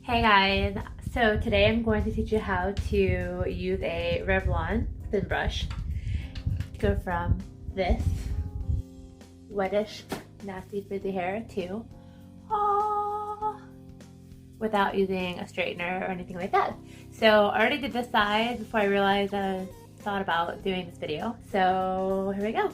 Hey guys, so today I'm going to teach you how to use a Revlon thin brush to go from this wettish, nasty, frizzy hair to without using a straightener or anything like that. So I already did this side before I realized I thought about doing this video. So here we go.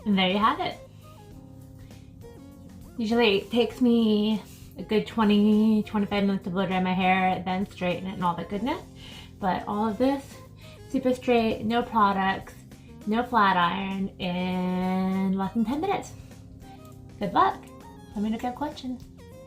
And there you have it. Usually it takes me a good 20-25 minutes to blow dry my hair, then straighten it and all that goodness. But all of this, super straight, no products, no flat iron, in less than 10 minutes. Good luck. Let me know if you have questions.